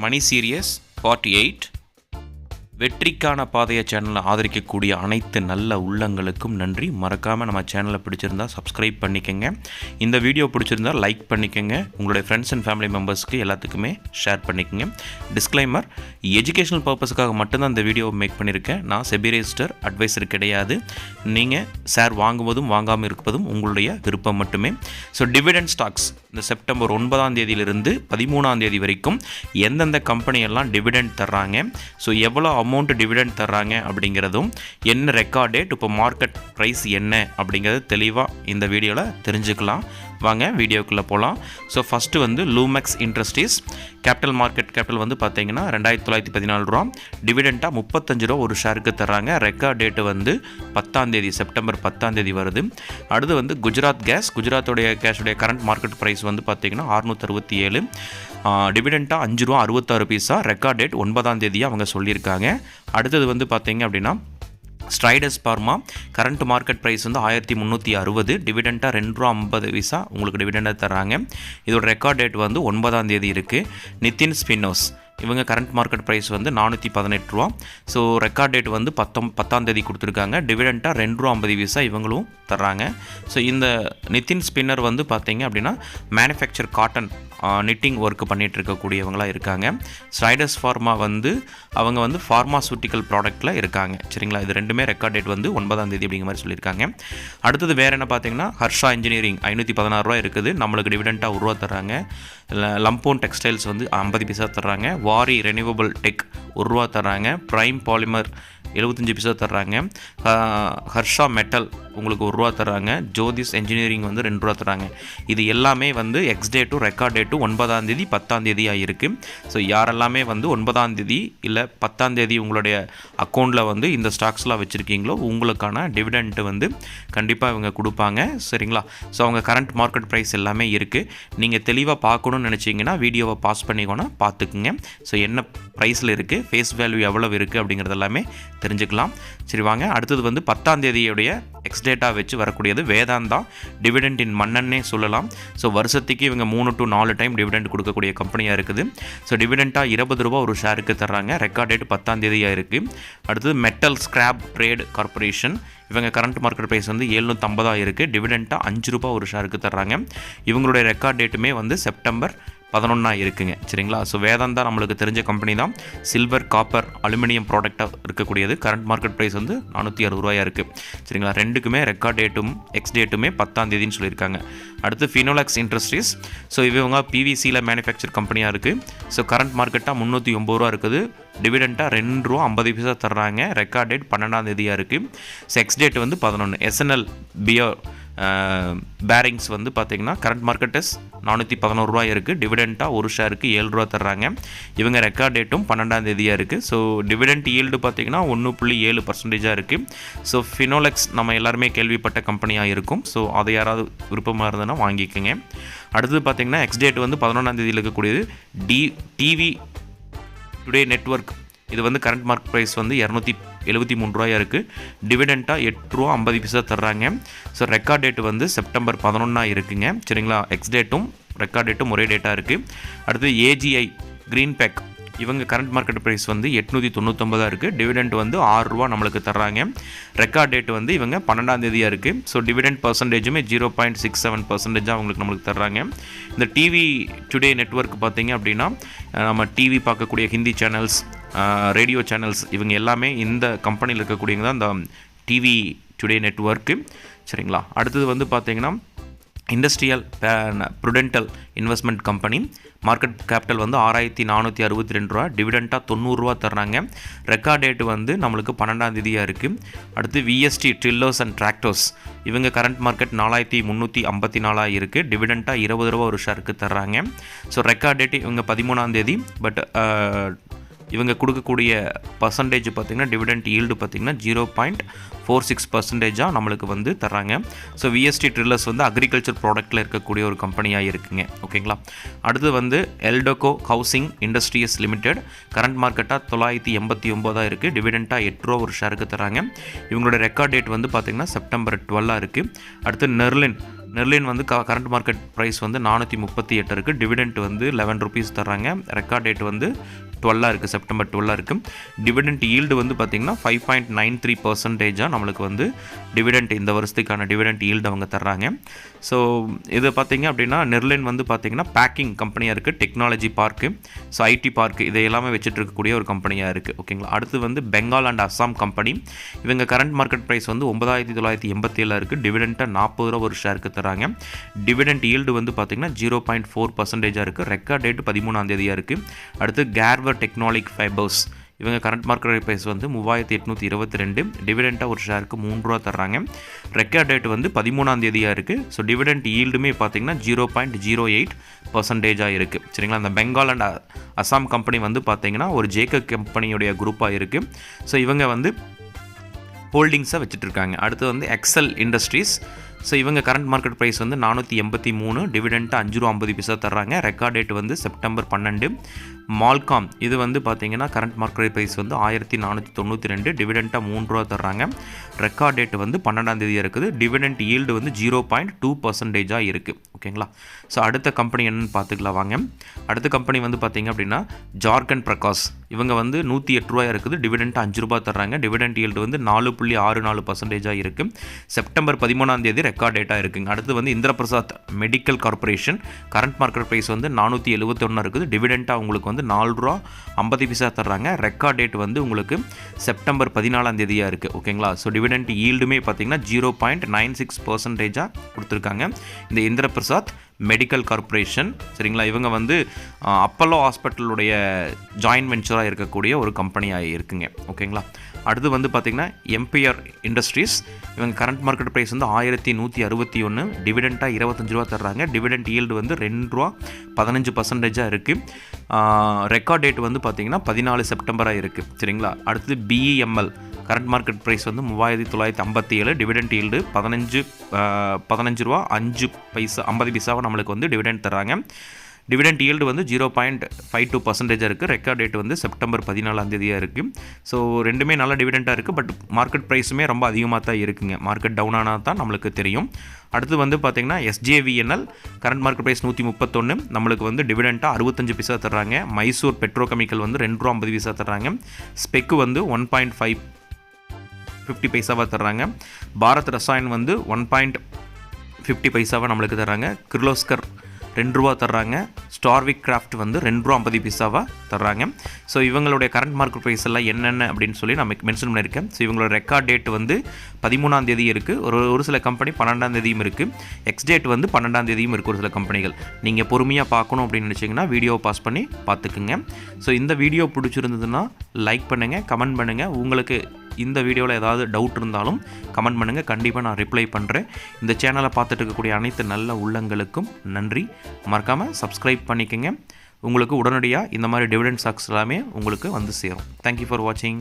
மணி serious part 8. வெற்றிக்கான பாதைய சேனலை ஆதரிக்கக்கூடிய அனைத்து நல்ல உள்ளங்களுக்கும் நன்றி. மறக்காமல் நம்ம சேனலை பிடிச்சிருந்தால் சப்ஸ்கிரைப் பண்ணிக்கோங்க. இந்த வீடியோ பிடிச்சிருந்தால் லைக் பண்ணிக்கோங்க. உங்களுடைய ஃப்ரெண்ட்ஸ் அண்ட் ஃபேமிலி மெம்பர்ஸ்க்கு எல்லாத்துக்குமே ஷேர் பண்ணிக்கோங்க. டிஸ்க்ளைமர், எஜுகேஷனல் பர்பஸுக்காக மட்டும்தான் இந்த வீடியோ மேக் பண்ணியிருக்கேன். நான் செபி ரெஜிஸ்டர் அட்வைசர் கிடையாது. நீங்கள் ஷேர் வாங்குவதும் வாங்காமல் இருப்பதும் உங்களுடைய விருப்பம் மட்டுமே. ஸோ டிவிடெண்ட் ஸ்டாக்ஸ் இந்த செப்டம்பர் 9ஆம் தேதியிலிருந்து 13ஆம் தேதி வரைக்கும் எந்தெந்த கம்பெனியெல்லாம் டிவிடெண்ட் தர்றாங்க, ஸோ எவ்வளோ அமௌண்ட் டிவிடெண்ட் தர்றாங்க அப்படிங்கிறதும், என்ன ரெக்கார்ட் டேட், இப்போ மார்க்கெட் ப்ரைஸ் என்ன அப்படிங்கிறது தெளிவாக இந்த வீடியோவில் தெரிஞ்சுக்கலாம். வாங்க வீடியோக்குள்ளே போகலாம். ஸோ ஃபஸ்ட்டு வந்து லூமெக்ஸ் இண்டஸ்ட்ரீஸ் கேபிட்டல் வந்து பார்த்தீங்கன்னா 2914 ரூபா, டிவிடெண்ட்டாக 35 ரூபா ஒரு ஷேருக்கு தர்றாங்க. ரெக்கார்ட் டேட்டு வந்து 10ஆம் தேதி செப்டம்பர் 10ஆம் தேதி வருது. அடுத்து வந்து குஜராத்தோடைய கேஷுடைய கரண்ட் மார்க்கெட் ப்ரைஸ் வந்து பார்த்தீங்கன்னா 667, டிவிடெண்ட்டாக 5 ரூபா 66 பைசா. ரெக்கார்ட் டேட் 9ஆம் தேதியாக அவங்க சொல்லியிருக்காங்க. அடுத்தது வந்து பார்த்தீங்க அப்படின்னா ஸ்ட்ரைடஸ் ஃபார்மா கரண்ட் மார்க்கெட் ப்ரைஸ் வந்து 1360, டிவிடெண்ட்டாக 2 ரூபா 50 பைசா உங்களுக்கு டிவிடெண்டாக தராங்க. இதோட ரெக்கார்ட் டேட் வந்து 9ஆம் தேதி இருக்குது. நிதின் ஸ்பின்னோஸ் இவங்க கரண்ட் மார்க்கெட் ப்ரைஸ் வந்து 418 ரூபா. ஸோ ரெக்கார்ட் டேட் வந்து 10ஆம் தேதி கொடுத்துருக்காங்க. டிவிடெண்ட்டாக 2 ரூபா 50 பைசா இவங்களும் தர்றாங்க. ஸோ இந்த நிதின் ஸ்பின்னர் வந்து பார்த்தீங்க அப்படின்னா மேனுஃபேக்சர் காட்டன் நிட்டிங் ஒர்க் பண்ணிகிட்டு இருக்கக்கூடியவங்களாக இருக்காங்க. ஸ்ட்ரைடஸ் ஃபார்மா வந்து அவங்க வந்து ஃபார்மாசூட்டிக்கல் ப்ராடக்ட்டில் இருக்காங்க. சரிங்களா, இது ரெண்டுமே ரெக்கார்ட் டேட் வந்து 9ஆம் தேதி அப்படிங்கிற மாதிரி சொல்லியிருக்காங்க. அடுத்தது வேறு என்ன பார்த்தீங்கன்னா ஹர்ஷா இன்ஜினியரிங் 516 ரூபா இருக்குது, நம்மளுக்கு டிவிடெண்ட்டாக 1 ரூபா தர்றாங்க. லம்போன் டெக்ஸ்டைல்ஸ் வந்து 50 பைசா தர்றாங்க. வாரி ரெனியூவபிள் டெக் 1 ரூபா தர்றாங்க. ப்ரைம் பாலிமர் 75 பைசா தர்றாங்க. ஹர்ஷா மெட்டல் உங்களுக்கு 1 ரூபா தர்றாங்க. ஜோதிஸ் என்ஜினியரிங் வந்து 2 ரூபா தர்றாங்க. இது எல்லாமே வந்து எக்ஸ் டேட்டும் ரெக்கார்ட் டேட்டும் 9ஆம் தேதி 10ஆம் தேதியாக இருக்குது. ஸோ யாரெல்லாமே வந்து 9ஆம் தேதி இல்லை 10ஆம் தேதி உங்களுடைய அக்கௌண்ட்டில் வந்து இந்த ஸ்டாக்ஸ்லாம் வச்சுருக்கீங்களோ உங்களுக்கான டிவிடெண்ட் வந்து கண்டிப்பாக இவங்க கொடுப்பாங்க. சரிங்களா, ஸோ அவங்க கரண்ட் மார்க்கெட் ப்ரைஸ் எல்லாமே இருக்குது. நீங்கள் தெளிவாக பார்க்கணுன்னு நினச்சிங்கன்னா வீடியோவை பாஸ் பண்ணிக்கோன்னா பார்த்துக்குங்க. ஸோ என்ன ப்ரைஸில் இருக்குது, ஃபேஸ் வேல்யூ எவ்வளவு இருக்குது அப்படிங்கிறது எல்லாமே தெரிஞ்சுக்கலாம். சரி வாங்க, அடுத்தது வந்து 10ஆம் தேதியுடைய எக்ஸ் டேட்டா வச்சு வரக்கூடியது வேதாந்தா டிவிடெண்டின் மன்னன்னே சொல்லலாம். ஸோ வருஷத்துக்கு இவங்க 3 to 4 டைம் டிவிடெண்ட் கொடுக்கக்கூடிய கம்பெனியாக இருக்குது. ஸோ டிவிடெண்ட்டாக 20 ரூபா ஒரு ஷேருக்கு தர்றாங்க. ரெக்கார்ட் டேட் 10ஆம் தேதியாக இருக்குது. அடுத்தது மெட்டல் ஸ்கிராப் ட்ரேட் கார்பரேஷன் இவங்க கரண்ட் மார்க்கெட் ப்ரைஸ் வந்து 750 இருக்குது. டிவிடெண்ட்டாக 5 ரூபா ஒரு ஷேருக்கு தர்றாங்க. இவங்களுடைய ரெக்கார்ட் டேட்டுமே வந்து செப்டம்பர் 11 இருக்குங்க. சரிங்களா, ஸோ வேதாந்தா நம்மளுக்கு தெரிஞ்ச கம்பெனி தான். சில்வர், காப்பர், அலுமினியம் ப்ராடக்டாக இருக்கக்கூடியது. கரண்ட் மார்க்கெட் ப்ரைஸ் வந்து 460 ரூபாயாக இருக்குது. சரிங்களா, ரெண்டுக்குமே ரெக்கார்ட் டேட்டும் எக்ஸ் டேட்டுமே 10ஆம் தேதின்னு சொல்லியிருக்காங்க. அடுத்து ஃபினோலெக்ஸ் இண்டஸ்ட்ரீஸ், ஸோ இவங்க பிவிசியில் மேனுஃபேக்சர் கம்பெனியாக இருக்குது. ஸோ கரண்ட் மார்க்கெட்டாக 380 ரூபா இருக்குது. டிவிடெண்ட்டாக 2 ரூபா 50 பைசா தர்றாங்க. ரெக்கார்ட் டேட் 12ஆம் தேதியாக இருக்குது. ஸோ எக்ஸ் டேட் வந்து 11. எஸ்என்எல் பியர் பேரிங்ஸ் வந்து பார்த்தீங்கன்னா கரண்ட் மார்க்கெட்டஸ் 411 ரூபா இருக்குது. டிவிடெண்ட்டாக ஒரு ஷேருக்கு 7 ரூபா தர்றாங்க. இவங்க ரெக்கார்ட் டேட்டும் 12ஆம் தேதியாக இருக்குது. ஸோ டிவிடெண்ட் ஈல்டு பார்த்தீங்கன்னா 1.7% இருக்குது. ஸோ ஃபினோலெக்ஸ் நம்ம எல்லாருமே கேள்விப்பட்ட கம்பெனியாக இருக்கும். ஸோ அதை யாராவது விருப்பமாக இருந்ததுன்னா வாங்கிக்கோங்க. அடுத்தது பார்த்தீங்கன்னா எக்ஸ் டேட் வந்து 11ஆம் தேதியில் இருக்கக்கூடியது டிவி டுடே நெட்வொர்க். இது வந்து கரண்ட் மார்க்கெட் ப்ரைஸ் வந்து 273 ரூபாயாக இருக்குது. டிவிடெண்ட்டாக 8 ரூபா 50 பைசா தர்றாங்க. ஸோ ரெக்கார்ட் டேட் வந்து செப்டம்பர் 11 இருக்குங்க. சரிங்களா, எக்ஸ் டேட்டும் ரெக்கார்ட் டேட்டும் ஒரே டேட்டாக இருக்குது. அடுத்து ஏஜிஐ கிரீன் பேக் இவங்க கரண்ட் மார்க்கெட் ப்ரைஸ் வந்து 899 இருக்குது. டிவிடெண்ட் வந்து 6 ரூபா நம்மளுக்கு தர்றாங்க. ரெக்கார்ட் டேட் வந்து இவங்க 12ஆம் தேதியாக இருக்குது. ஸோ டிவிடெண்ட் பர்சன்டேஜுமே 0.67% அவங்களுக்கு நம்மளுக்கு தர்றாங்க. இந்த டிவி டுடே நெட்வொர்க் பார்த்திங்க அப்படின்னா நம்ம டிவி பார்க்கக்கூடிய ஹிந்தி சேனல்ஸ், ரேடியோ சேனல்ஸ் இவங்க எல்லாமே இந்த கம்பெனியில் இருக்கக்கூடியவங்க தான் இந்த டிவி டுடே நெட்வொர்க்கு. சரிங்களா, அடுத்தது வந்து பார்த்திங்கன்னா industrial prudential investment company market capital வந்து 6462 ரூபா. டிவிடெண்ட்டாக 90 ரூபா தர்றாங்க. ரெக்கார்ட் டேட் வந்து நம்மளுக்கு 12ஆம் தேதியாக இருக்குது. அடுத்து விஎஸ்டி ட்ரில்லர்ஸ் அண்ட் டிராக்டர்ஸ் இவங்க கரண்ட் மார்க்கெட் 4354 இருக்குது. டிவிடெண்ட்டாக 20 ரூபா ஒரு ஷேருக்கு தர்றாங்க. ஸோ ரெக்கார்ட் டேட் இவங்க 13ஆம் தேதி. பட் இவங்க கொடுக்கக்கூடிய பர்சன்டேஜ் பார்த்திங்கன்னா டிவிடெண்ட் ஈல்டு பார்த்திங்கன்னா 0.46% நம்மளுக்கு வந்து தர்றாங்க. ஸோ விஎஸ்டி ட்ரில்லர்ஸ் வந்து அக்ரிகல்ச்சர் ப்ராடக்ட்டில் இருக்கக்கூடிய ஒரு கம்பெனியாக இருக்குங்க. ஓகேங்களா, அடுத்து வந்து எல்டோகோ ஹவுசிங் இண்டஸ்ட்ரீஸ் லிமிடெட் கரண்ட் மார்க்கெட்டாக 989 இருக்குது. டிவிடெண்ட்டாக 8 ரூபா ஒரு ஷேருக்கு தராங்க. இவங்களோட ரெக்கார்ட் டேட் வந்து பார்த்திங்கன்னா செப்டம்பர் 12 இருக்குது. அடுத்து நெர்லின் வந்து கரண்ட் மார்க்கெட் ப்ரைஸ் வந்து 438 இருக்குது. டிவிடெண்ட் வந்து 11 ருபீஸ் தர்றாங்க. ரெக்கார்ட் டேட் வந்து 12 இருக்குது, செப்டம்பர் 12 இருக்குது. டிவிடெண்ட் ஈல்டு வந்து பார்த்திங்கன்னா 5.93% நம்மளுக்கு வந்து டிவிடெண்ட் இந்த வருஷத்துக்கான டிவிடெண்ட் ஈல்டு அவங்க தர்றாங்க. ஸோ இது பார்த்திங்க அப்படின்னா நெர்லின் வந்து பார்த்திங்கன்னா பேக்கிங் கம்பெனியாக இருக்குது, technology park, so ID park இதை எல்லாமே வச்சுட்டு இருக்கக்கூடிய ஒரு கம்பெனியாக இருக்குது. ஓகேங்களா. அடுத்து வந்து பெங்கால் அண்ட் அஸ்ஸாம் கம்பெனி. இவங்க கரண்ட் மார்க்கெட் ப்ரைஸ் வந்து 9,987 இருக்குது. டிவிடெண்ட்டாக 40 ரூபா ஒரு ஷேருக்கு தராங்க. டிவிடெண்ட் ஈல்டு வந்து பார்த்திங்கன்னா 0.4% இருக்குது. ரெக்கார்ட் டேட் 13ஆம் தேதியாக இருக்குது. அடுத்து கேர்வர் டெக்னாலிக் ஃபைபர்ஸ். இவங்க கரண்ட் மார்க்கெட் ப்ரைஸ் வந்து 3,822. டிவிடெண்ட்டாக ஒரு ஷேருக்கு 3 ரூபா தர்றாங்க. ரெக்கார்ட் டேட் வந்து 13ஆம் தேதியாக இருக்குது. ஸோ டிவிடெண்ட் ஈல்டுமே பார்த்திங்கன்னா 0.08% இருக்குது. சரிங்களா. அந்த பெங்கால் அண்ட் அஸ்ஸாம் கம்பெனி வந்து பார்த்திங்கன்னா ஒரு ஜேக்கப் கம்பெனியுடைய குரூப்பாக இருக்குது. ஸோ இவங்க வந்து ஹோல்டிங்ஸாக வச்சுட்ருக்காங்க. அடுத்து வந்து எக்ஸல் இண்டஸ்ட்ரீஸ். ஸோ இவங்க கரண்ட் மார்க்கெட் ப்ரைஸ் வந்து 483. டிவிடெண்ட்டாக 5 ரூபா 50 பைசா தர்றாங்க. ரெக்கார்ட் டேட் வந்து செப்டம்பர் 12. மால்காம் இது வந்து பார்த்திங்கன்னா கரண்ட் மார்க்கெட் ப்ரைஸ் வந்து 1492. டிவிடெண்ட்டாக 3 ரூபா தர்றாங்க. ரெக்கார்ட் டேட் வந்து 12ஆம் தேதியாக இருக்குது. டிவிடெண்ட் ஈல்டு வந்து 0.2% இருக்குது. ஓகேங்களா. ஸோ அடுத்த கம்பெனி என்னன்னு பார்த்துக்கலாம் வாங்க. அடுத்த கம்பெனி வந்து பார்த்திங்க அப்படின்னா ஜார்க்கண்ட் பிரகாஷ். இவங்க வந்து 108 ரூபாய் இருக்குது. டிவிடெண்ட் 5 ரூபா தர்றாங்க. டிவிடெண்ட் ஈல்டு வந்து 4.64% இருக்குது. செப்டம்பர் 13ஆம் தேதி ரெக்கார்ட் டேட்டாக இருக்குங்க. அடுத்து வந்து Indraprastha medical corporation. Current market price வந்து 471 இருக்குது. டிவிடெண்ட்டாக உங்களுக்கு வந்து 4 ரூபா 50 பைசா தர்றாங்க. ரெக்கார்ட் டேட் வந்து உங்களுக்கு செப்டம்பர் 14ஆம் தேதியாக இருக்குது. ஓகேங்களா. ஸோ டிவிடெண்ட் ஈல்டுமே பார்த்திங்கன்னா 0.96% கொடுத்துருக்காங்க இந்த இந்திரபிரசாத் மெடிக்கல் கார்பரேஷன். சரிங்களா. இவங்க வந்து அப்பல்லோ ஹாஸ்பிட்டலுடைய ஜாயின்ட் வெஞ்சராக இருக்கக்கூடிய ஒரு கம்பெனியாக இருக்குங்க. ஓகேங்களா. அடுத்து வந்து பார்த்திங்கன்னா எம்பிஆர் இண்டஸ்ட்ரீஸ். இவங்க கரண்ட் மார்க்கெட் ப்ரைஸ் வந்து 1161. டிவிடெண்ட்டாக 25 ரூபா தர்றாங்க. டிவிடெண்ட் ஈல்டு வந்து 2 ரூபா 15% இருக்குது. ரெக்கார்ட் டேட் வந்து பார்த்திங்கன்னா 14 செப்டம்பராக இருக்குது. சரிங்களா. அடுத்தது பிஇஎம்எல். கரண்ட் மார்க்கெட் ப்ரைஸ் வந்து 3957. டிவிடெண்ட் ஈல்டு 15 ரூபா 5 பைசா 50 பைசாவை நம்மளுக்கு வந்து டிவிடெண்ட் தராங்க. டிவிடெண்ட் ஈல்டு வந்து 0.52% இருக்குது. ரெக்கார்ட் டேட் வந்து செப்டம்பர் 14ஆம் தேதியாக இருக்குது. ஸோ ரெண்டுமே நல்ல டிவிடெண்ட்டாக இருக்குது. பட் மார்க்கெட் ப்ரைஸுமே ரொம்ப அதிகமாக தான் இருக்குங்க. மார்க்கெட் டவுன் ஆனால் தான் நம்மளுக்கு தெரியும். அடுத்து வந்து பார்த்திங்கன்னா எஸ்ஜேவிஎன்எல். Current market price 131. நம்மளுக்கு வந்து டிவிடெண்ட்டாக 65 பைசா தர்றாங்க. மைசூர் பெட்ரோகெமிக்கல் வந்து 2 ரூபா 50 பைசா தர்றாங்க. ஸ்பெக்கு வந்து 1.50 பைசாவாக தர்றாங்க. பாரத் ரசாயன் வந்து 1.50 பைசாவாக நம்மளுக்கு தர்றாங்க. கிர்லோஸ்கர் 2 ரூபா தர்றாங்க. ஸ்டார்விக் கிராஃப்ட் வந்து 2 ரூபா 50 பைசாவாக தர்றாங்க. ஸோ இவங்களுடைய கரண்ட் மார்க்கெட் ப்ரைஸ் எல்லாம் என்னென்ன அப்படின்னு சொல்லி நான் மென்ஷன் பண்ணியிருக்கேன். ஸோ இவங்களோட ரெக்கார்ட் டேட் வந்து 13ஆம் தேதி இருக்குது. ஒரு சில கம்பெனி 12ஆம் தேதியும் இருக்குது. எக்ஸ் டேட் வந்து 12ஆம் தேதியும் இருக்குது ஒரு சில கம்பெனிகள். நீங்கள் பொறுமையாக பார்க்கணும் அப்படின்னு நினச்சிங்கன்னா வீடியோவை பாஸ் பண்ணி பார்த்துக்குங்க. ஸோ இந்த வீடியோ பிடிச்சிருந்ததுன்னா லைக் பண்ணுங்கள், கமெண்ட் பண்ணுங்கள். உங்களுக்கு இந்த வீடியோவில் ஏதாவது டவுட் இருந்தாலும் கமெண்ட் பண்ணுங்கள். கண்டிப்பாக நான் ரிப்ளை பண்ணுறேன். இந்த சேனலை பார்த்துட்டு இருக்கக்கூடிய அனைத்து நல்ல உள்ளங்களுக்கும் நன்றி. மறக்காமல் சப்ஸ்கிரைப் பண்ணிக்கோங்க. உங்களுக்கு உடனடியாக இந்த மாதிரி டிவிடெண்ட் ஸ்டாக்ஸ் எல்லாமே உங்களுக்கு வந்து சேரும். தேங்க்யூ ஃபார் வாட்சிங்.